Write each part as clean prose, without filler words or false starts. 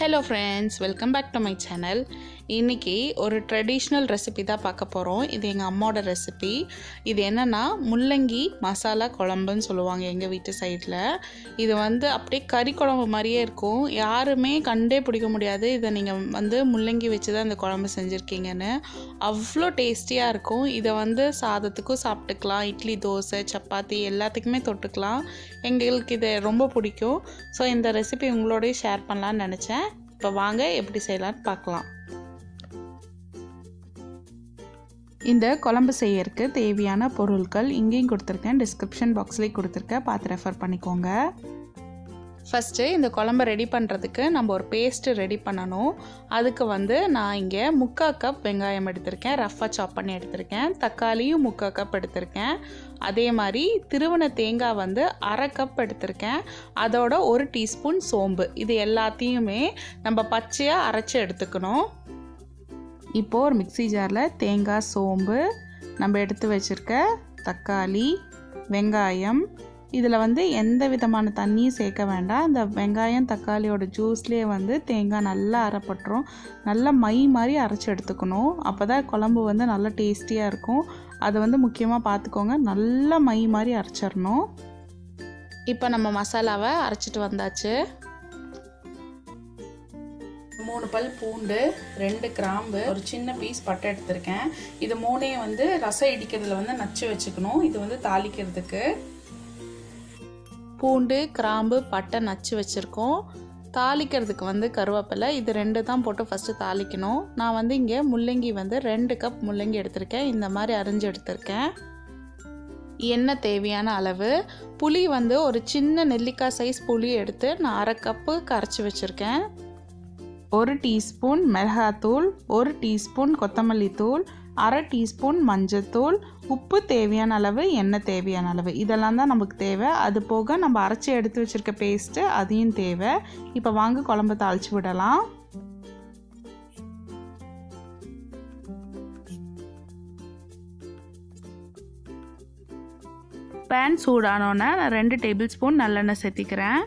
Hello friends, welcome back to my channel. இன்னைக்கு ஒரு traditional recipe தான் பார்க்க போகிறோம். இது எங்கள் அம்மாவோட ரெசிபி. இது என்னென்னா முள்ளங்கி மசாலா குழம்புன்னு சொல்லுவாங்க எங்கள் வீட்டு சைடில். இது அப்படியே கறி குழம்பு மாதிரியே இருக்கும். யாருமே கண்டே பிடிக்க முடியாது இதை நீங்கள் முள்ளங்கி வச்சு தான் இந்த குழம்பு செஞ்சுருக்கீங்கன்னு. அவ்வளோ டேஸ்டியாக இருக்கும். இதை சாதத்துக்கும் சாப்பிட்டுக்கலாம், இட்லி, தோசை, சப்பாத்தி எல்லாத்துக்குமே தொட்டுக்கலாம். எங்களுக்கு இது ரொம்ப பிடிக்கும். ஸோ இந்த ரெசிபி உங்களோடய ஷேர் பண்ணலான்னு நினச்சேன். இப்போ வாங்க எப்படி செய்யலான்னு பார்க்கலாம். இந்த குழம்பு செய்யறதுக்கு தேவையான பொருட்கள் இங்கேயும் கொடுத்துருக்கேன், டிஸ்கிரிப்ஷன் பாக்ஸ்லேயும் கொடுத்துருக்கேன், பார்த்து ரெஃபர் பண்ணிக்கோங்க. ஃபஸ்ட்டு இந்த குழம்பு ரெடி பண்ணுறதுக்கு நம்ம ஒரு பேஸ்ட்டு ரெடி பண்ணணும். அதுக்கு நான் இங்கே 3/4 கப் வெங்காயம் எடுத்திருக்கேன், ரஃப்பாக சாப் பண்ணி எடுத்திருக்கேன். தக்காளியும் 3/4 கப் எடுத்திருக்கேன். அதே மாதிரி திருவன தேங்காய் 1/2 கப் எடுத்திருக்கேன். அதோட 1 டீஸ்பூன் சோம்பு. இது எல்லாத்தையுமே நம்ம பச்சையாக அரைச்சி எடுத்துக்கணும். இப்போது ஒரு மிக்ஸி ஜாரில் தேங்காய், சோம்பு, நம்ம எடுத்து வச்சுருக்க தக்காளி, வெங்காயம், இதில் எந்த விதமான தண்ணியும் சேர்க்க வேண்டாம். இந்த வெங்காயம் தக்காளியோட ஜூஸ்லேயே தேங்காய் நல்லா அரைப்பட்டுரும். நல்லா மை மாதிரி அரைச்சி எடுத்துக்கணும். அப்போ தான் குழம்பு நல்லா டேஸ்டியாக இருக்கும். அதை முக்கியமாக பார்த்துக்கோங்க, நல்லா மை மாதிரி அரைச்சிடணும். இப்போ நம்ம மசாலாவை அரைச்சிட்டு வந்தாச்சு. 3 பல் பூண்டு, 2 கிராம்பு, ஒரு சின்ன பீஸ் பட்டை எடுத்திருக்கேன். இது 3ஐயும் ரசம் இடிக்கிறதுல நச்சு வச்சுக்கணும். இது தாளிக்கிறதுக்கு பூண்டு, கிராம்பு, பட்டை நச்சு வச்சுருக்கோம். தாளிக்கிறதுக்கு கருவேப்பிலை, இது 2 தான் போட்டு ஃபஸ்ட்டு தாளிக்கணும். நான் இங்கே முள்ளங்கி 2 கப் முள்ளங்கி எடுத்திருக்கேன். இந்த மாதிரி அரிஞ்சு எடுத்திருக்கேன். எண்ணெய் தேவையான அளவு. புளி ஒரு சின்ன நெல்லிக்காய் சைஸ் புளி எடுத்து நான் 1/2 கப்பு கரைச்சி வச்சுருக்கேன். 1 டீஸ்பூன் மிளகாத்தூள், 1 டீஸ்பூன் கொத்தமல்லி தூள், 1/2 டீஸ்பூன் மஞ்சத்தூள், உப்பு தேவையான அளவு, எண்ணெய் தேவையான அளவு. இதெல்லாம் தான் நமக்கு தேவை. அது போக நம்ம அரைச்சி எடுத்து வச்சுருக்க பேஸ்ட்டு அதையும் தேவை. இப்போ வாங்க குழம்பு தாளித்து விடலாம். பேன் சூடானோன்னே நான் 2 டேபிள் ஸ்பூன் நல்லெண்ணெய் சேர்த்திக்கிறேன்.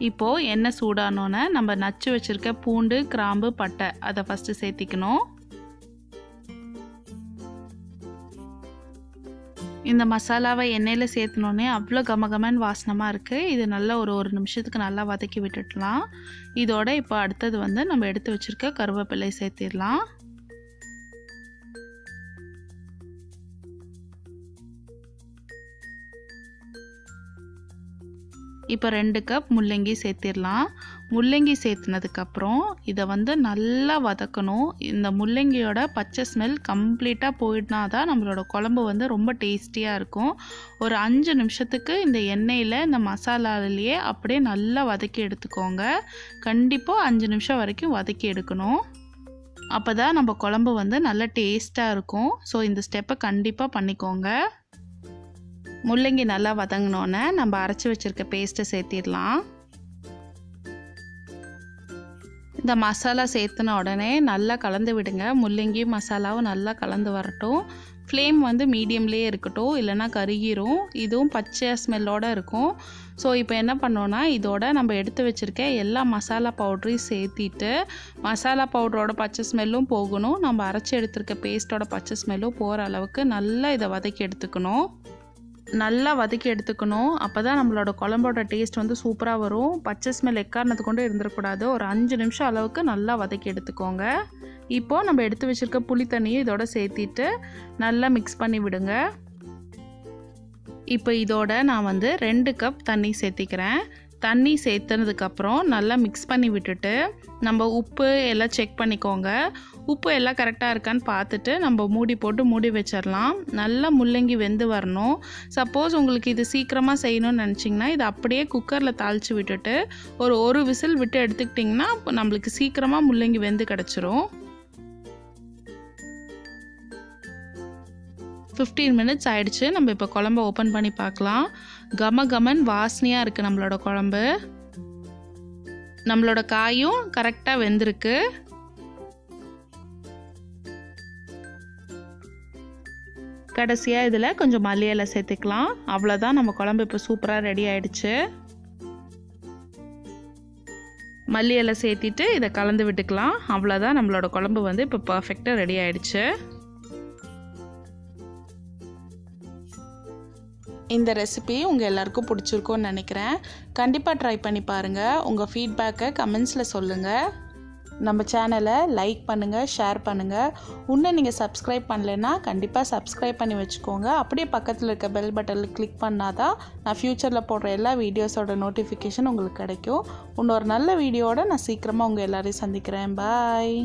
இப்போது எண்ணெய் சூடானோன்னே நம்ம நச்சு வச்சுருக்க பூண்டு, கிராம்பு, பட்டை அதை ஃபஸ்ட்டு சேர்த்திக்கணும். இந்த மசாலாவை எண்ணெயில் சேர்த்துனோன்னே அவ்வளோ கமகமன் வாசனமாக இருக்குது. இது நல்லா ஒரு நிமிஷத்துக்கு நல்லா வதக்கி விட்டுடலாம். இதோட இப்போ அடுத்தது நம்ம எடுத்து வச்சுருக்க கருவேப்பிலை சேர்த்திடலாம். இப்போ 2 கப் முள்ளங்கி சேர்த்திடலாம். முள்ளங்கி சேர்த்துனதுக்கப்புறம் இதை நல்லா வதக்கணும். இந்த முள்ளங்கியோட பச்சை ஸ்மெல் கம்ப்ளீட்டாக போயிட்னா தான் நம்மளோட குழம்பு ரொம்ப டேஸ்டியாக இருக்கும். ஒரு 5 நிமிஷத்துக்கு இந்த எண்ணெயில் இந்த மசாலாலேயே அப்படியே நல்லா வதக்கி எடுத்துக்கோங்க. கண்டிப்பாக 5 நிமிஷம் வரைக்கும் வதக்கி எடுக்கணும். அப்போ தான் நம்ம குழம்பு நல்லா டேஸ்ட்டாக இருக்கும். ஸோ இந்த ஸ்டெப்பை கண்டிப்பாக பண்ணிக்கோங்க. முள்ளங்கி நல்லா வதங்கினோன்னே நம்ம அரைச்சி வச்சுருக்க பேஸ்ட்டை சேர்த்திடலாம். இந்த மசாலா சேர்த்துன உடனே நல்லா கலந்து விடுங்க. முள்ளங்கி மசாலாவும் நல்லா கலந்து வரட்டும். ஃப்ளேம் மீடியம்லேயே இருக்கட்டும், இல்லைன்னா கருகிரும். இதுவும் பச்சை ஸ்மெல்லோடு இருக்கும். ஸோ இப்போ என்ன பண்ணோன்னா இதோட நம்ம எடுத்து வச்சுருக்க எல்லா மசாலா பவுடரையும் சேர்த்திட்டு, மசாலா பவுடரோட பச்சை ஸ்மெல்லும் போகணும், நம்ம அரைச்சி எடுத்துருக்க பேஸ்ட்டோட பச்சை ஸ்மெல்லும் போகிற அளவுக்கு நல்லா இதை வதக்கி எடுத்துக்கணும். நல்லா வதக்கி எடுத்துக்கணும். அப்போ தான் நம்மளோட குழம்போட டேஸ்ட் சூப்பராக வரும். பச்சை ஸ்மெல் எக்காரணத்து கொண்டு இருந்துடக்கூடாது. ஒரு 5 நிமிஷம் அளவுக்கு நல்லா வதக்கி எடுத்துக்கோங்க. இப்போது நம்ம எடுத்து வச்சுருக்க புளி தண்ணியை இதோட சேர்த்திட்டு நல்லா மிக்ஸ் பண்ணி விடுங்க. இப்போ இதோட நான் 2 கப் தண்ணி சேர்த்திக்கிறேன். தண்ணி சேர்த்துனதுக்கப்புறம் நல்லா மிக்ஸ் பண்ணி விட்டுட்டு நம்ம உப்பு எல்லாம் செக் பண்ணிக்கோங்க. உப்பு எல்லாம் கரெக்டாக இருக்கான்னு பார்த்துட்டு நம்ம மூடி போட்டு மூடி வச்சிடலாம். நல்லா முள்ளங்கி வெந்து வரணும். சப்போஸ் உங்களுக்கு இது சீக்கிரமாக செய்யணும்னு நினச்சிங்கன்னா இது அப்படியே குக்கரில் தாளித்து விட்டுட்டு ஒரு விசில் விட்டு எடுத்துக்கிட்டிங்கன்னா நம்மளுக்கு சீக்கிரமாக முள்ளங்கி வெந்து கிடச்சிரும். 15 மினிட்ஸ் ஆயிடுச்சு. நம்ம இப்போ குழம்ப ஓப்பன் பண்ணி பார்க்கலாம். கமகமன் வாசனையாக இருக்குது நம்மளோட குழம்பு. நம்மளோட காயும் கரெக்டாக வெந்திருக்கு. கடைசியாக இதில் கொஞ்சம் மல்லி இலை சேர்த்துக்கலாம். அவ்வளோதான், நம்ம குழம்பு இப்போ சூப்பராக ரெடி ஆயிடுச்சு. மல்லி இலை சேர்த்திட்டு இதை கலந்து விட்டுக்கலாம். அவ்வளோதான், நம்மளோட குழம்பு வந்து இப்போ பர்ஃபெக்டாக ரெடி ஆயிடுச்சு. இந்த ரெசிபி உங்கள் எல்லாருக்கும் பிடிச்சிருக்கும்னு நினைக்கிறேன். கண்டிப்பாக ட்ரை பண்ணி பாருங்கள். உங்கள் ஃபீட்பேக்கை கமெண்ட்ஸில் சொல்லுங்கள். நம்ம சேனலை லைக் பண்ணுங்கள், ஷேர் பண்ணுங்கள். இன்னும் நீங்கள் சப்ஸ்கிரைப் பண்ணலைன்னா கண்டிப்பாக சப்ஸ்கிரைப் பண்ணி வச்சுக்கோங்க. அப்படியே பக்கத்தில் இருக்க பெல் பட்டனில் கிளிக் பண்ணால் தான் நான் ஃப்யூச்சரில் போடுற எல்லா வீடியோஸோட நோட்டிஃபிகேஷன் உங்களுக்கு கிடைக்கும். இன்னொரு நல்ல வீடியோவோட நான் சீக்கிரமாக உங்கள் எல்லோரையும் சந்திக்கிறேன். பாய்.